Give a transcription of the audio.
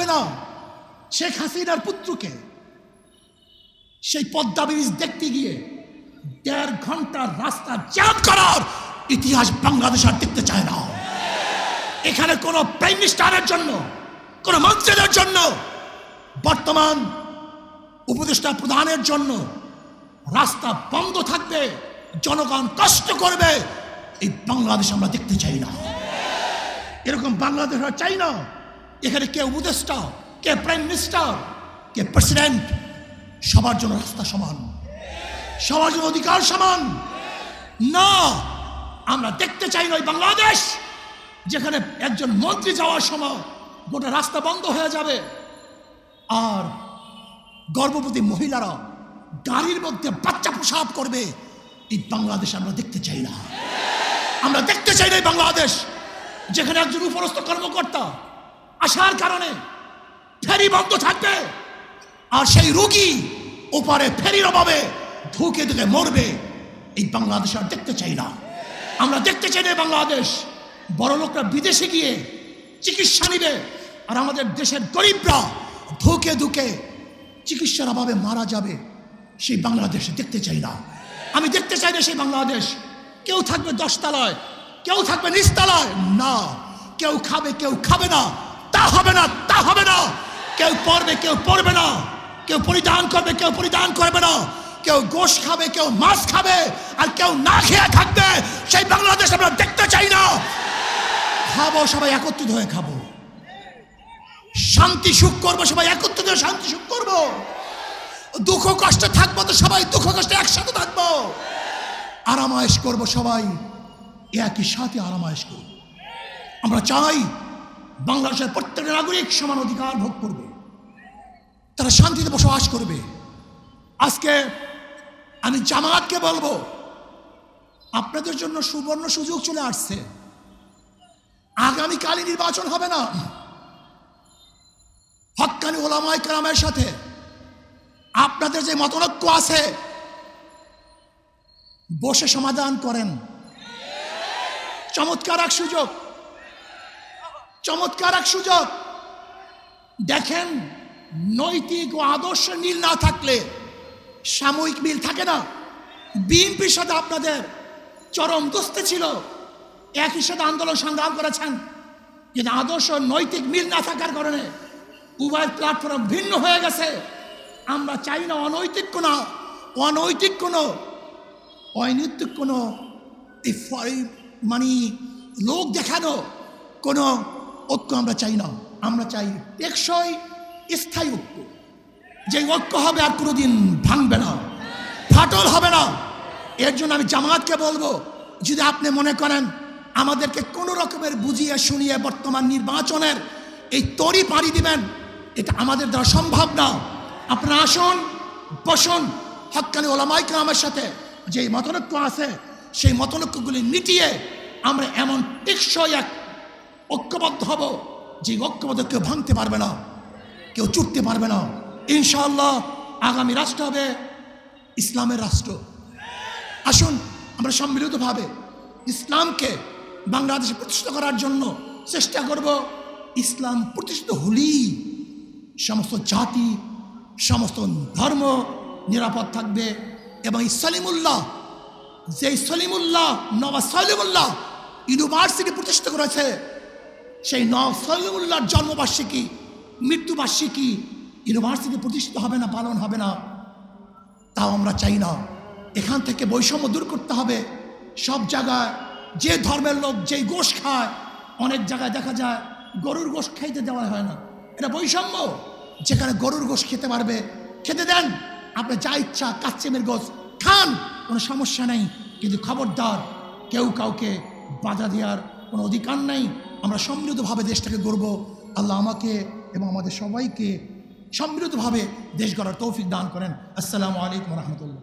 না শেখ হাসিনার পুত্রকে সেই পদ্মা ব্রিজ দেখতে গিয়ে 1.5 ঘন্টার রাস্তা জ্যাম করার ইতিহাস বাংলাদেশ আর দেখতে চায় না। এখানে কোনো প্রাইম মিনিস্টারের জন্য, কোনো মন্ত্রীদের জন্য, বর্তমান উপদেষ্টা প্রধানের জন্য রাস্তা বন্ধ থাকবে, জনগণ কষ্ট করবে, এই বাংলাদেশ আমরা দেখতে চাই না। এরকম বাংলাদেশ আমরা চাই না। এখানে কে উপদেষ্টা, কে প্রাইম মিনিস্টার, কে প্রেসিডেন্ট, সবার জন্য রাস্তা সমান, সবার জন্য অধিকার সমান না। আমরা দেখতে চাই না ওই বাংলাদেশ যেখানে একজন মন্ত্রী যাওয়ার সময় গোটা রাস্তা বন্ধ হয়ে যাবে আর গর্ভবতী মহিলারা গাড়ির মধ্যে বাচ্চা প্রসব করবে। এই বাংলাদেশ আমরা দেখতে চাই না। আমরা দেখতে চাই না এই বাংলাদেশ যেখানে একজন উপরস্থ কর্মকর্তা আসার কারণে ফেরি বন্ধ থাকবে আর সেই রোগী ওপারে ফেরির অভাবে ধুকে ধুকে মরবে। এই বাংলাদেশ আর দেখতে চাই না। আমরা দেখতে চাই না বাংলাদেশ বড় লোকরা বিদেশে গিয়ে চিকিৎসা নিবে আর আমাদের দেশের গরিবরা ধুকে ধুকে চিকিৎসার অভাবে মারা যাবে। সেই বাংলাদেশ দেখতে চাই না। আমি দেখতে চাই না সেই বাংলাদেশ কেউ থাকবে 10 তলায়, কেউ থাকবে নিচতলায় না, কেউ খাবে কেউ খাবে না, তা হবে না, তা হবে না। কেউ পড়বে কেউ পড়বে না, কেউ পরিধান করবে কেউ পরিধান করবে না, কেউ গোশ খাবে কেউ মাছ খাবে আর কেউ না খেয়ে থাকবে। সেই বাংলাদেশ আমরা দেখতে চাই না। খাবো সবাই একত্রিত হয়ে খাবো, শান্তি সুখ করবো সবাই একত্রিত হয়ে শান্তি সুখ করবো, দুঃখ কষ্ট থাকবো তো সবাই দুঃখ কষ্টে একসাথে থাকবো, আরামায়েশ করবো সবাই একই সাথে আরামায়েশ করবো। আমরা চাই বাংলাদেশের প্রত্যেকটা নাগরিক সমান অধিকার ভোগ করবে, তারা শান্তিতে বসবাস করবে। আজকে আমি জামায়াতকে বলবো আপনাদের জন্য সুবর্ণ সুযোগ চলে আসছে। আগামীকালই নির্বাচন হবে না, হক্কানি ওলামায়ে কেরামের সাথে আপনাদের যে মতনৈক্য আছে বসে সমাধান করেন। চমৎকার এক সুযোগ, চমৎকার এক সুযোগ। দেখেন নৈতিক ও আদর্শ মিল না থাকলে সাময়িক মিল থাকে না। বিএনপির সাথে আপনাদের চরম দোস্তি ছিল, একই সাথে আন্দোলন সংগ্রাম করেছেন, কিন্তু আদর্শ নৈতিক মিল না থাকার কারণে উভয়ের প্ল্যাটফর্ম ভিন্ন হয়ে গেছে। আমরা চাই না অনৈতিক কোনো মানে লোক দেখানো কোনো ঐক্য আমরা চাই না। আমরা চাই টেকসই স্থায়ী ঐক্য, যে ঐক্য হবে আর কোনোদিন ভাঙবে না, ফাটল হবে না। এর জন্য আমি জামায়াতকে বলবো, যদি আপনি মনে করেন আমাদেরকে কোনো রকমের বুঝিয়ে শুনিয়ে বর্তমান নির্বাচনের এই তরি পাড়ি দিবেন, এটা আমাদের দ্বারা সম্ভব না। আপনারা আসুন, বসুন, হক্কানি ওলামায়ে কেরামের সাথে যে মতনৈক্য আছে সেই মতনৈক্যগুলি মিটিয়ে আমরা এমন টেকসই এক ঐক্যবদ্ধ হব যে ঐক্যবদ্ধ কেউ ভাঙতে পারবে না, কেউ চুটতে পারবে না। ইনশাআল্লাহ আগামী রাষ্ট্র হবে ইসলামের রাষ্ট্র। আসুন আমরা সম্মিলিতভাবে ইসলামকে বাংলাদেশে প্রতিষ্ঠিত করার জন্য চেষ্টা করব। ইসলাম প্রতিষ্ঠিত হলেই সমস্ত জাতি, সমস্ত ধর্ম নিরাপদ থাকবে। এবং সলিমুল্লাহ, যে সলিমুল্লাহ নওয়াজ সলিমুল্লাহ ইউনিভার্সিটি প্রতিষ্ঠিত করেছে, সেই নওয়াজ সলিমুল্লাহর জন্মবার্ষিকী, মৃত্যুবার্ষিকী ইউনিভার্সিটি প্রতিষ্ঠিত হবে না, পালন হবে না, তাও আমরা চাই না। এখান থেকে বৈষম্য দূর করতে হবে। সব জায়গায় যে ধর্মের লোক যেই গোশ খায়, অনেক জায়গায় দেখা যায় গরুর গোশ খাইতে দেওয়া হয় না, এটা বৈষম্য। যেখানে গরুর গোশ খেতে পারবে খেতে দেন, আপনি যা ইচ্ছা কাচ্চেমের গোশ খান, কোনো সমস্যা নেই, কিন্তু খবরদার কেউ কাউকে বাধা দেওয়ার কোনো অধিকার নেই। আমরা সম্মিলিতভাবে দেশটাকে গড়ব। আল্লাহ আমাকে এবং আমাদের সবাইকে সম্মিলিতভাবে দেশ গড়ার তৌফিক দান করেন। আসসালামু আলাইকুম ওয়া রাহমাতুল্লাহ।